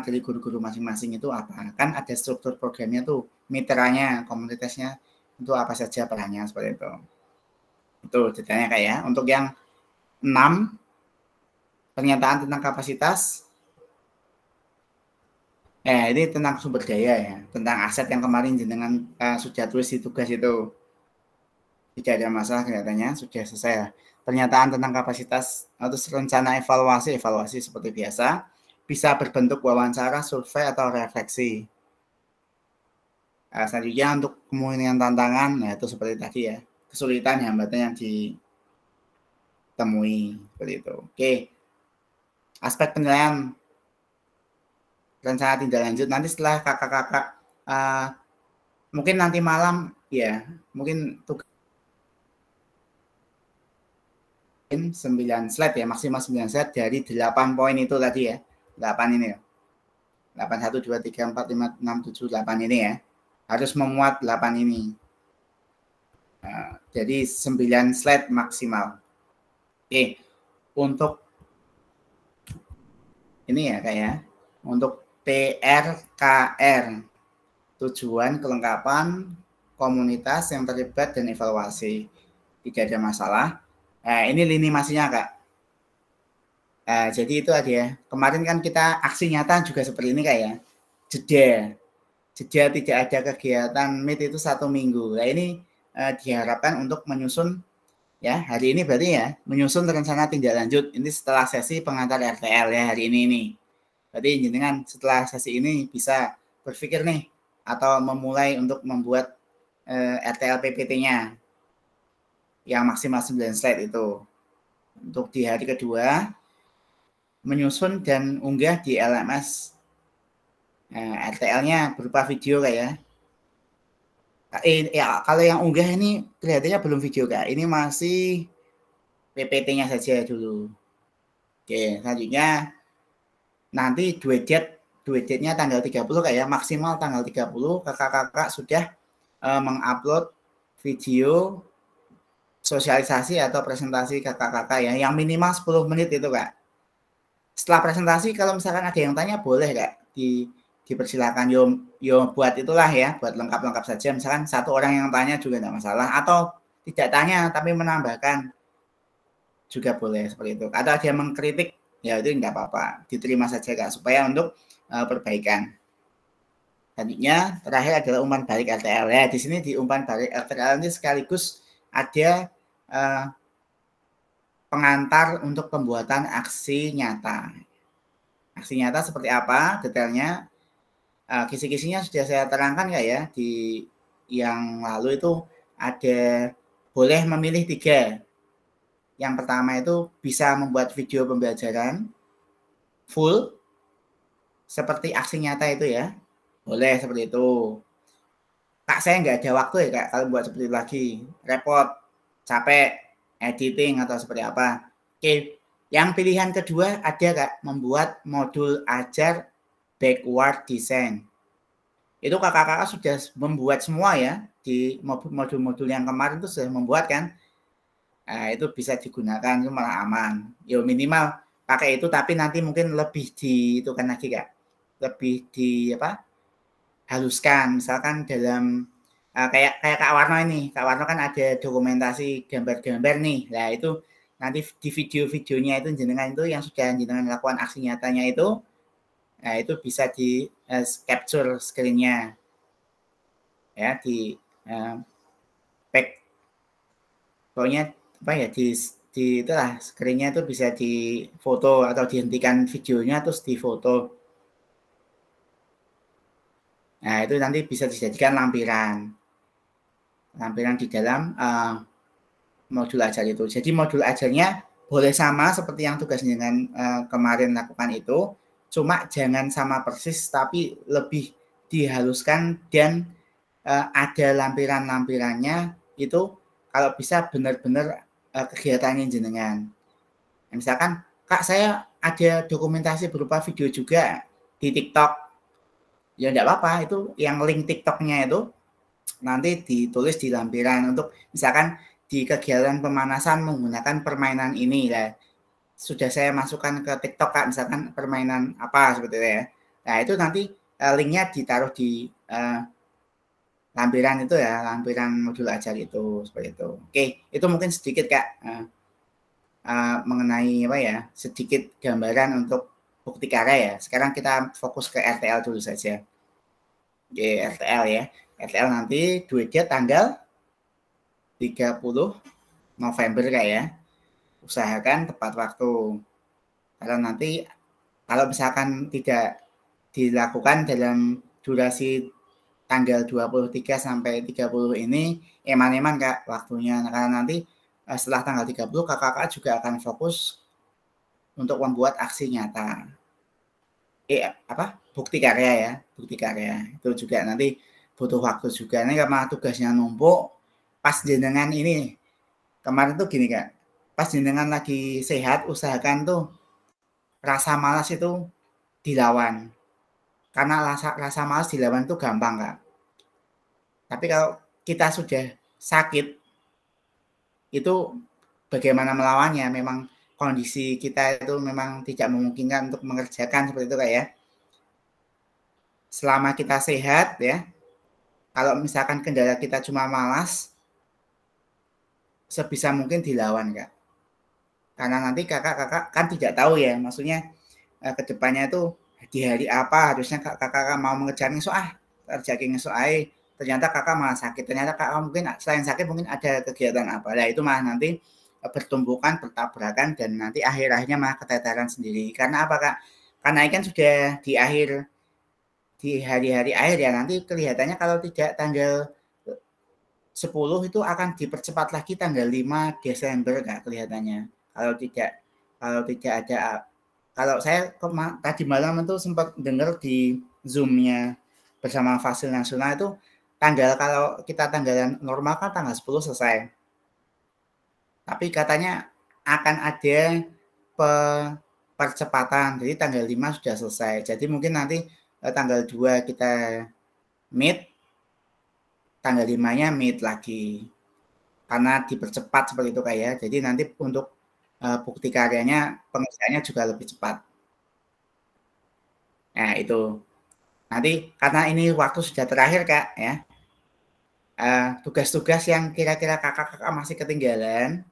dari guru-guru masing-masing itu apa. Kan ada struktur programnya tuh, mitranya, komunitasnya, itu apa saja perannya seperti itu. Itu detailnya kayak ya. Untuk yang 6, pernyataan tentang kapasitas. Ini tentang sumber daya ya, tentang aset yang kemarin jenengan sudah tulis di tugas itu. Tidak ada masalah kelihatannya, sudah selesai ya. Pernyataan tentang kapasitas atau rencana evaluasi seperti biasa, bisa berbentuk wawancara, survei, atau refleksi. Selanjutnya untuk kemungkinan tantangan, nah itu seperti tadi ya, kesulitan, hambatan yang ditemui, seperti itu. Oke. Aspek penilaian rencana tindak lanjut nanti setelah kakak-kakak mungkin nanti malam ya, mungkin tugas 9 slide ya, maksimal 9 slide dari 8 poin itu tadi ya, 8 ini ya, 8, 1, 2, 3, 4, 5, 6, 7, 8 ini ya, harus memuat 8 ini. Jadi 9 slide maksimal. Oke, untuk ini ya kayak untuk TRKR, tujuan, kelengkapan, komunitas yang terlibat, dan evaluasi. Tidak ada masalah. Ini lini masinya Kak. Jadi itu ada ya. Kemarin kan kita aksi nyata juga seperti ini Kak ya. Jeda tidak ada kegiatan meet itu 1 minggu. Nah ini diharapkan untuk menyusun ya hari ini berarti ya menyusun rencana tindak lanjut ini setelah sesi pengantar RTL ya hari ini. Berarti jenengan setelah sesi ini bisa berpikir nih atau memulai untuk membuat RTL PPT-nya yang maksimal 9 slide itu. Untuk di hari kedua menyusun dan unggah di LMS RTL-nya berupa video Kak ya. Ya kalau yang unggah ini kelihatannya belum video Kak. Ini masih PPT-nya saja dulu. Oke, selanjutnya nanti due date-nya tanggal 30 Kak ya. Maksimal tanggal 30 kakak-kakak sudah mengupload video sosialisasi atau presentasi kakak-kakak ya. Yang minimal 10 menit itu Kak. Setelah presentasi kalau misalkan ada yang tanya boleh Kak dipersilakan yo buat itulah ya, buat lengkap-lengkap saja. Misalkan satu orang yang tanya juga tidak masalah, atau tidak tanya tapi menambahkan juga boleh seperti itu. Atau ada yang mengkritik, ya itu tidak apa-apa, diterima saja Kak, supaya untuk perbaikan. Selanjutnya terakhir adalah umpan balik RTL ya. Di sini di umpan balik RTL ini sekaligus ada pengantar untuk pembuatan aksi nyata. Aksi nyata seperti apa detailnya? Kisi-kisinya sudah saya terangkan nggak ya di yang lalu itu ada boleh memilih 3. Yang pertama itu bisa membuat video pembelajaran full seperti aksi nyata itu ya, boleh seperti itu. Kak saya nggak ada waktu ya Kak kalau buat seperti itu lagi, repot, capek, editing atau seperti apa. Oke, yang pilihan kedua ada Kak membuat modul ajar backward design. Itu kakak-kakak sudah membuat semua ya di modul-modul yang kemarin itu sudah membuat kan. Nah, itu bisa digunakan, itu malah aman. Ya minimal pakai itu tapi nanti mungkin lebih di itu kan lagi Kak. Lebih di apa? Haluskan misalkan dalam kayak Kak Warno ini. Kak Warno kan ada dokumentasi gambar-gambar nih. Nah, itu nanti di video-videonya itu jenengan itu yang sudah jenengan lakukan aksi nyatanya itu. Nah, itu bisa di capture screen-nya. Ya, di back pokoknya apa ya di itulah screen-nya itu bisa di foto atau dihentikan videonya terus di foto. Nah, itu nanti bisa dijadikan lampiran di dalam modul ajar itu. Jadi modul ajarnya boleh sama seperti yang tugas dengan kemarin lakukan itu, cuma jangan sama persis tapi lebih dihaluskan dan ada lampiran-lampirannya itu kalau bisa benar-benar kegiatannya jenengan. Misalkan Kak saya ada dokumentasi berupa video juga di TikTok. Ya enggak apa-apa, itu yang link TikToknya itu nanti ditulis di lampiran untuk misalkan di kegiatan pemanasan menggunakan permainan ini lah. Sudah saya masukkan ke TikTok Kak, misalkan permainan apa seperti itu ya. Nah, itu nanti linknya ditaruh di lampiran itu ya, lampiran modul ajar itu seperti itu. Oke, itu mungkin sedikit Kak mengenai apa ya, sedikit gambaran untuk bukti karya ya. Sekarang kita fokus ke RTL dulu saja. Oke, RTL ya. RTL nanti duitnya tanggal 30 November Kak ya. Usahakan tepat waktu. Karena nanti kalau misalkan tidak dilakukan dalam durasi tanggal 23 sampai 30 ini eman-eman Kak waktunya. Karena nanti setelah tanggal 30 kakak-kakak juga akan fokus untuk membuat aksi nyata. Bukti karya ya, bukti karya. Itu juga nanti butuh waktu juga. Ini karena tugasnya numpuk, pas jenengan ini kemarin tuh gini Kak, pas jenengan lagi sehat usahakan tuh rasa malas itu dilawan. Karena rasa malas dilawan itu gampang Kak. Tapi kalau kita sudah sakit itu bagaimana melawannya, memang kondisi kita itu memang tidak memungkinkan untuk mengerjakan seperti itu Kak ya. Selama kita sehat ya, kalau misalkan kendala kita cuma malas, sebisa mungkin dilawan Kak. Karena nanti kakak-kakak kan tidak tahu ya, maksudnya ke depannya itu di hari apa harusnya kakak mau mengerjakan kerjain soal ternyata kakak malah sakit, ternyata kakak mungkin selain sakit mungkin ada kegiatan apa, nah itu malah nanti bertumbukan, bertabrakan, dan nanti akhir-akhirnya malah keteteran sendiri. Karena apa Kak? Karena ini kan sudah di hari-hari akhir ya, nanti kelihatannya kalau tidak tanggal 10 itu akan dipercepat lagi tanggal 5 Desember Kak kelihatannya. Kalau tidak ada, kalau saya tadi malam itu sempat dengar di Zoom-nya bersama Fasil Nasional itu kalau kita tanggalan normal kan tanggal 10 selesai. Tapi katanya akan ada percepatan, jadi tanggal 5 sudah selesai. Jadi mungkin nanti tanggal 2 kita meet, tanggal 5-nya meet lagi. Karena dipercepat seperti itu kayak. Jadi nanti untuk bukti karyanya, pengerjaannya juga lebih cepat. Nah, itu. Nanti karena ini waktu sudah terakhir Kak ya. Tugas-tugas yang kira-kira kakak-kakak masih ketinggalan,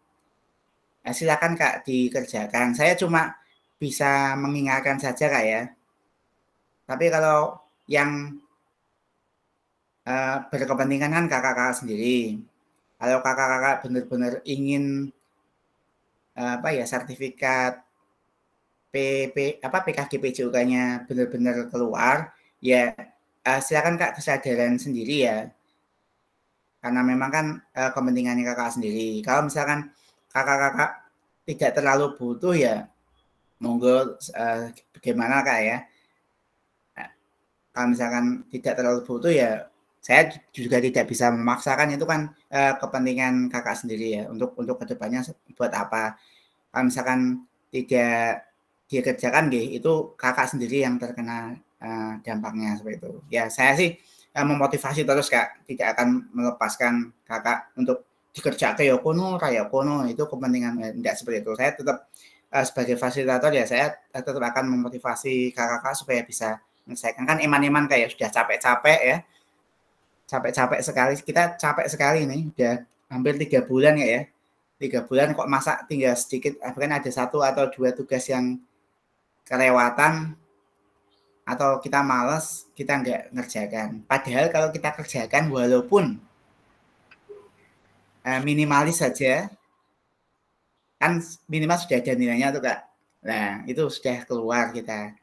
silakan Kak dikerjakan. Saya cuma bisa mengingatkan saja Kak ya. Tapi kalau yang berkepentingan kan kakak-kakak sendiri. Kalau kakak-kakak benar-benar ingin sertifikat PKG-PJOK-nya benar-benar keluar, ya silakan Kak kesadaran sendiri ya. Karena memang kan kepentingannya kakak sendiri. Kalau misalkan kakak-kakak tidak terlalu butuh ya monggo bagaimana Kak ya. Kalau misalkan tidak terlalu butuh ya saya juga tidak bisa memaksakan, itu kan kepentingan kakak sendiri ya untuk kedepannya buat apa. Kalau misalkan tidak dikerjakan itu kakak sendiri yang terkena dampaknya seperti itu. Ya saya sih memotivasi terus Kak, tidak akan melepaskan kakak untuk dikerjakan ya kono kayak kono, itu kepentingan tidak seperti itu. Saya tetap sebagai fasilitator ya saya tetap akan memotivasi kakak supaya bisa menyelesaikan. Kan eman-eman kayak sudah capek-capek ya, capek-capek sekali, kita capek sekali nih, udah hampir 3 bulan ya 3 bulan kok masa tinggal sedikit, bahkan ada 1 atau 2 tugas yang kelewatan atau kita malas, kita nggak ngerjakan. Padahal kalau kita kerjakan walaupun minimalis saja, kan minimal sudah ada nilainya tuh Kak. Nah itu sudah keluar kita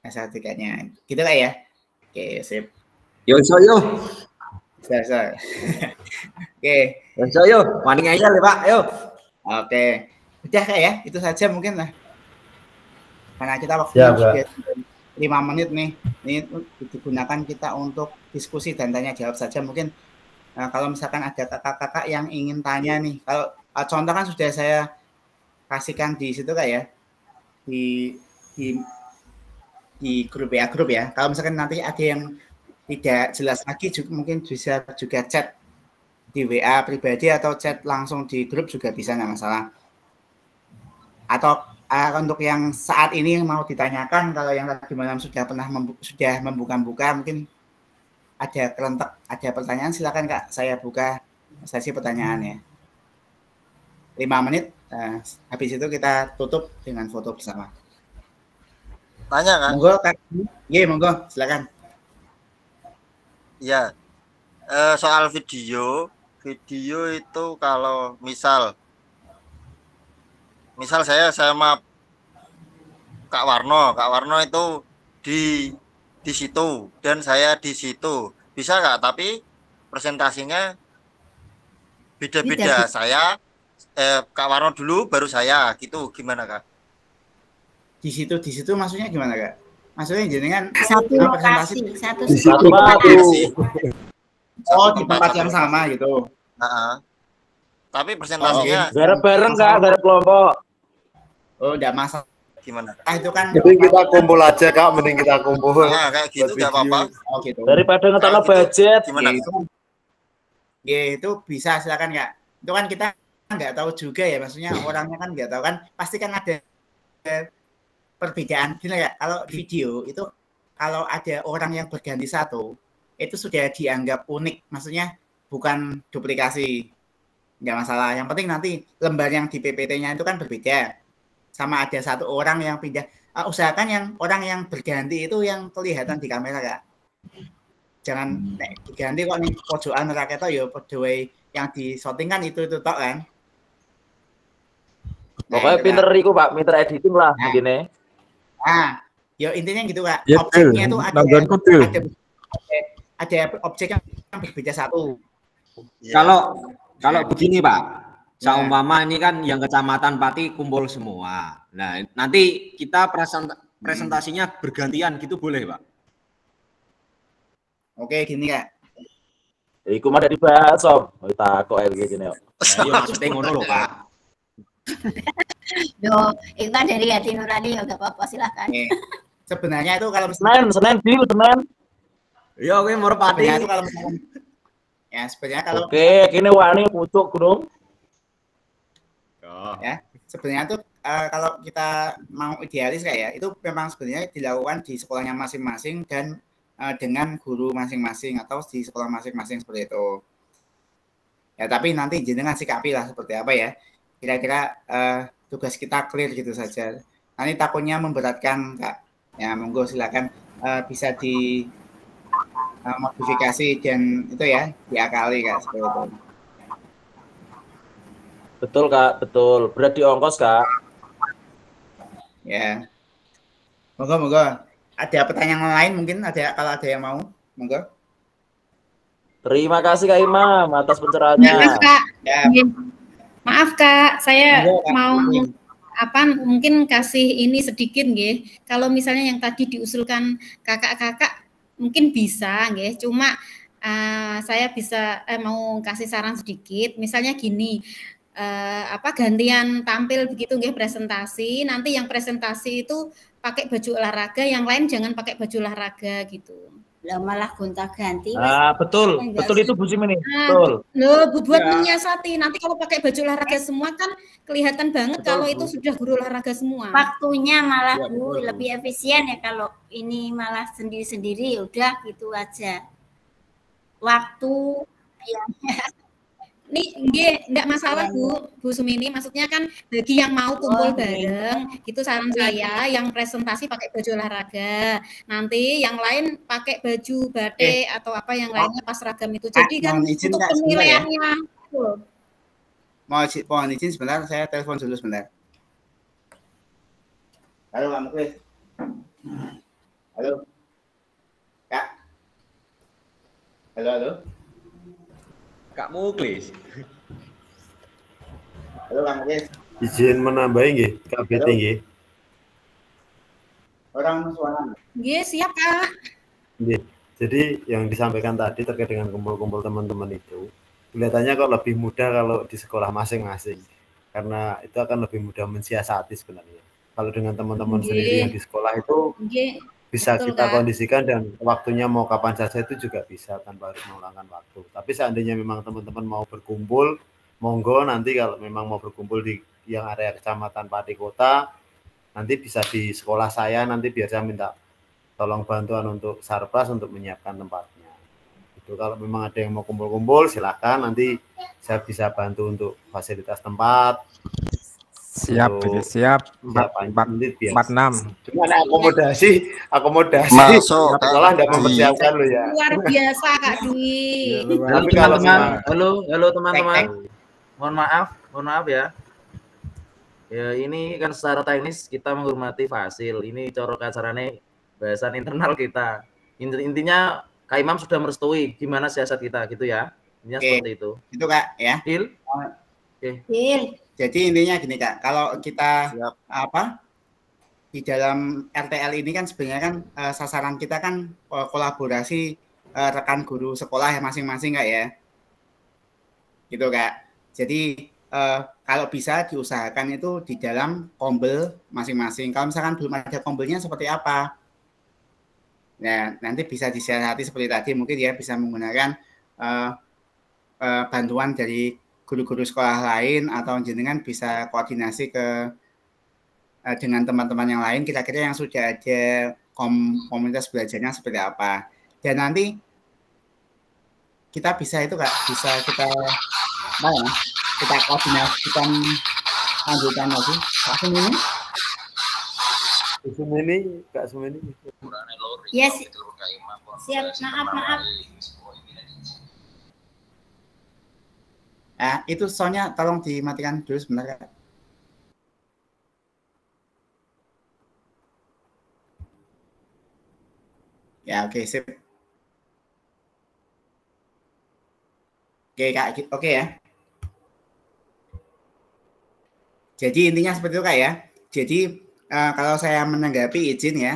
sertifikatnya. Gitu Kak ya. Oke sip. Yo. Oke. Yo, maning aja ya Pak, yo. Oke. Udah Kak ya, itu saja mungkin lah. Karena kita waktu sudah 5 menit nih. Ini digunakan kita untuk diskusi dan tanya jawab saja. Mungkin kalau misalkan ada kakak-kakak yang ingin tanya nih. Kalau contoh kan sudah saya kasihkan di situ Kak ya. Di grup ya. Kalau misalkan nanti ada yang tidak jelas lagi mungkin bisa juga chat di WA pribadi atau chat langsung di grup juga bisa, nggak masalah. Atau untuk yang saat ini mau ditanyakan, kalau yang tadi malam sudah pernah sudah membuka-buka, mungkin ada kerentek, ada pertanyaan, silakan Kak, saya buka sesi pertanyaannya. 5 menit, habis itu kita tutup dengan foto bersama. Tanya Kak? Monggo Kak, iya monggo, silakan. Ya, soal video itu kalau misal saya sama Kak Warno itu di situ dan saya di situ, bisa Kak? Tapi presentasinya beda-beda. Saya Kak Warno dulu baru saya gitu, gimana Kak? Di situ maksudnya gimana Kak? Maksudnya jenengan satu lokasi, satu lokasi. Oh, di tempat yang sama gitu. Tapi presentasinya bareng Kak, bareng kelompok. Oh, enggak masalah. Gimana? Itu kan mending kita kumpul aja Kak, mending kita kumpul. Nah, kayak gitu enggak apa-apa. Oh, gitu. Daripada ngetokno budget. Gimana? Itu bisa, silakan Kak. Itu kan kita nggak tahu juga ya, maksudnya orangnya kan nggak tahu kan, pasti kan ada perbedaan gini ya. Kalau video itu kalau ada orang yang berganti satu, itu sudah dianggap unik, maksudnya bukan duplikasi. nggak masalah. Yang penting nanti lembar yang di PPT-nya itu kan berbeda. Sama ada satu orang yang pindah. Usahakan yang orang yang berganti itu yang kelihatan di kamera, Kak. Jangan diganti kok nih pojokan rakyat ya pegawai yang di shooting kan itu tok kan. Pokoknya pinter iku Pak, pinter editing lah begini. Nah, ya intinya gitu Kak. Ya, Objeknya itu ada objek yang berbeda satu. Kalau begini Pak, seumpama ini kan yang kecamatan Pati kumpul semua. Nah, nanti kita presentasinya bergantian gitu boleh Pak? Oke, gini Kak. Iku mah dari bahas Sob. Takok ae gini kok. Iya maksudnya ngono lho Pak. Loh, itu kan dari hati nurani ya nggak apa-apa silahkan. Sebenarnya itu kalau Senin deal Senin. Iya oke Merpati. Sebenarnya itu kalau misalkan ya sebenarnya kalau Oke, kini wani pucuk gunung. ya sebenarnya tuh kalau kita mau idealis kayak ya itu memang sebenarnya dilakukan di sekolahnya masing-masing dan dengan guru masing-masing atau di sekolah masing-masing seperti itu. Ya tapi nanti jenengan sikapi lah seperti apa ya. Kira-kira tugas kita clear gitu saja. Nanti takutnya memberatkan Kak. Ya monggo silakan bisa di modifikasi dan itu ya diakali Kak seperti itu. Betul Kak, betul. Berat di ongkos Kak. Ya. Monggo. Ada pertanyaan lain mungkin kalau ada yang mau. Monggo. Terima kasih Kak Imam atas pencerahannya. Maaf Kak. Ya. Maaf Kak, saya Monggo, Kak. mau mungkin kasih ini sedikit nggih. Kalau misalnya yang tadi diusulkan kakak-kakak mungkin bisa nggih. Cuma saya bisa mau kasih saran sedikit. Misalnya gini, gantian tampil begitu nggih presentasi. Nanti yang presentasi itu pakai baju olahraga, yang lain jangan pakai baju olahraga gitu. Lah malah gonta-ganti. Betul itu Bu Simini. Betul. Loh, buat menyiasati. Nanti kalau pakai baju olahraga semua kan kelihatan banget kalau itu sudah guru olahraga semua. Waktunya malah Bu lebih efisien ya kalau ini malah sendiri-sendiri ya udah gitu aja. Waktu ya. Ini enggak masalah Bu Sumini, maksudnya kan bagi yang mau kumpul bareng, gitu saran saya, yang presentasi pakai baju olahraga, nanti yang lain pakai baju batik atau apa yang lainnya pas seragam itu. Jadi kan untuk penilaiannya. Mohon izin sebentar, saya telepon dulu sebentar. Halo Kak Muklis. Halo. Kak. Halo. Kak Muklis. Halo Kak Muklis. Izin menambahi nggih, Kak BT nggih. Orang suara. Nggih, siap Kak. Nggih. Jadi yang disampaikan tadi terkait dengan kumpul-kumpul teman-teman itu, kelihatannya kok lebih mudah kalau di sekolah masing-masing. Karena itu akan lebih mudah mensiasati sebenarnya. Kalau dengan teman-teman sendiri yang di sekolah itu bisa betul, kita kondisikan dan waktunya mau kapan saja itu juga bisa tanpa harus mengulangkan waktu. Tapi seandainya memang teman-teman mau berkumpul, monggo nanti kalau memang mau berkumpul di yang area kecamatan Pati Kota, nanti bisa di sekolah saya, nanti biar saya minta tolong bantuan untuk Sarpras untuk menyiapkan tempatnya. Itu kalau memang ada yang mau kumpul-kumpul silakan, nanti saya bisa bantu untuk fasilitas tempat. Siap. 46. Cuma akomodasi. Masuk. Sekolah tidak mempersiapkan lo ya. Luar biasa Kak Dwi. Halo teman-teman. Halo teman-teman. Mohon maaf ya. Ya ini kan secara teknis kita menghormati Fasil. Ini corok acaranya bahasan internal kita. Intinya Kak Imam sudah merestui gimana siasat kita gitu ya. Intinya seperti itu. Itu Kak ya. Deal. Deal. Jadi intinya gini Kak, kalau kita di dalam RTL ini kan sebenarnya kan sasaran kita kan kolaborasi rekan guru sekolah ya masing-masing Kak ya. Gitu Kak. Jadi kalau bisa diusahakan itu di dalam kombel masing-masing. Kalau misalkan belum ada kombelnya seperti apa? Nah, nanti bisa disiasati seperti tadi mungkin ya bisa menggunakan bantuan dari guru-guru sekolah lain atau jenengan bisa koordinasi dengan teman-teman yang lain kira-kira yang sudah ada komunitas belajarnya seperti apa. Dan nanti kita bisa itu Kak, bisa kita kita koordinasikan lanjutan lagi. Kak Sumini. Yes. Siap, maaf. Itu soundnya tolong dimatikan dulu sebentar, Kak. Ya, oke, sip. Oke, Kak. Oke ya. Jadi intinya seperti itu, Kak ya. Jadi kalau saya menanggapi izin ya,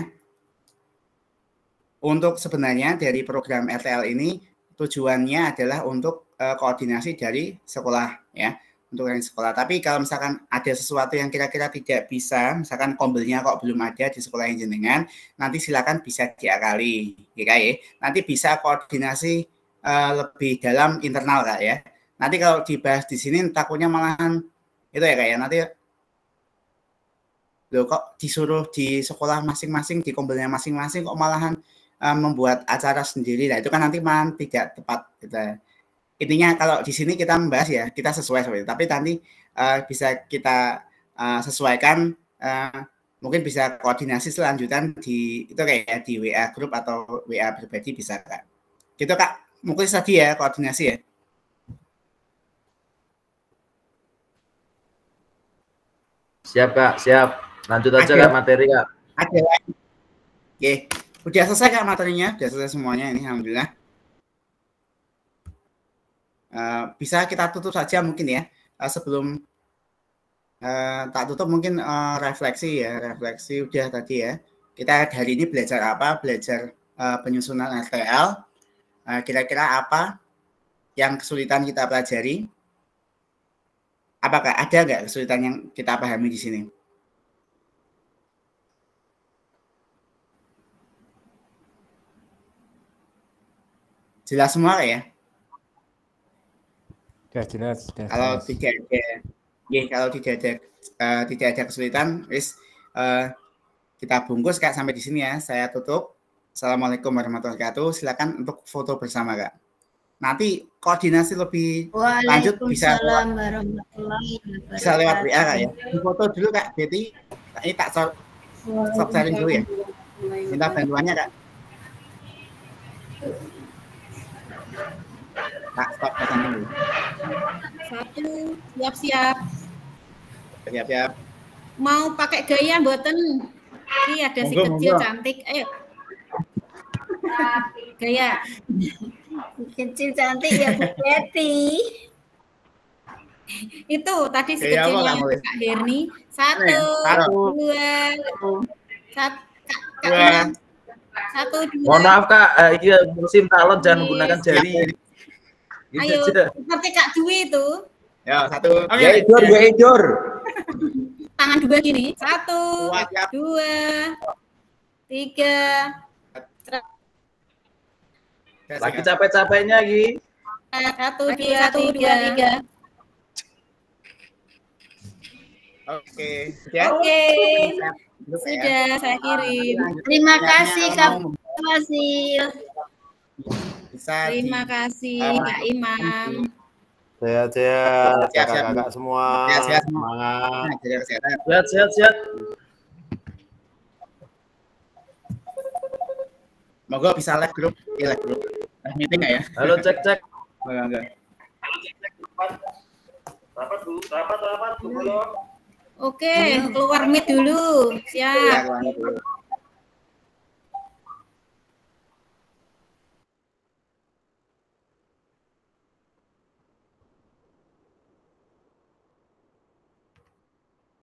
untuk sebenarnya dari program RTL ini tujuannya adalah untuk koordinasi dari sekolah ya, untuk yang sekolah. Tapi kalau misalkan ada sesuatu yang kira-kira tidak bisa, misalkan kombelnya kok belum ada di sekolah yang jenengan, nanti silakan bisa diakali, ya, ya. Nanti bisa koordinasi lebih dalam internal, Kak ya. Nanti kalau dibahas di sini takutnya malahan itu ya, Kak ya. Nanti loh kok disuruh di sekolah masing-masing, di kombelnya masing-masing kok malahan membuat acara sendiri. Nah, itu kan nanti malah tidak tepat gitu. Intinya kalau di sini kita membahas ya, kita sesuai seperti itu. Tapi nanti bisa kita sesuaikan, mungkin bisa koordinasi selanjutan di itu kayak di WA grup atau WA pribadi bisa, Kak. Gitu, Kak. Mungkin tadi ya koordinasi ya. Siap, Kak, siap. Lanjut aja, Kak, materi, Kak. Ada. Oke. Udah selesai, Kak, materinya? Udah selesai semuanya ini, alhamdulillah. Bisa kita tutup saja mungkin ya. Sebelum tak tutup mungkin refleksi ya. Refleksi udah tadi ya. Kita hari ini belajar apa? Belajar penyusunan RTL. Kira-kira apa yang kesulitan kita pelajari? Apakah ada nggak kesulitan yang kita pahami di sini? Jelas semua ya? Jelas. Kalau tidak ada, ya, kalau tidak ada kesulitan, kita bungkus, Kak, sampai di sini ya. Saya tutup. Assalamualaikum warahmatullahi wabarakatuh. Silakan untuk foto bersama, Kak. Nanti koordinasi lebih lanjut bisa lewat WA, Kak ya. Di foto dulu, Kak. Jadi ini tak stop sharing dulu ya. Minta bantuannya, Kak. Kak, stop sharing dulu. Satu, siap-siap. Siap-siap. Mau pakai gaya mboten? Ini ada si kecil cantik. Ayo. Gaya. Kecil cantik ya, Bu Betty. Itu tadi si kecilnya Kak Herni. Satu, dua, satu, dua. Mohon maaf, Kak, iya musim talon jangan menggunakan jari. Ayo, seperti Kak Dwi itu. Ya, satu. Ejor. Tangan dua gini. Satu, dua, tiga. Lagi capek-capeknya, Gi. Satu, dua, tiga. Oke. Sudah saya kirim. Terima kasih, Kak Fasil. Terima kasih, Kak Imam. Sehat-sehat, kakak-kakak semua. Semangat. Sehat. Moga bisa live grup. Live grup. Meeting nggak ya? Halo, cek. Enggak. Oke, keluar mic dulu. Siap.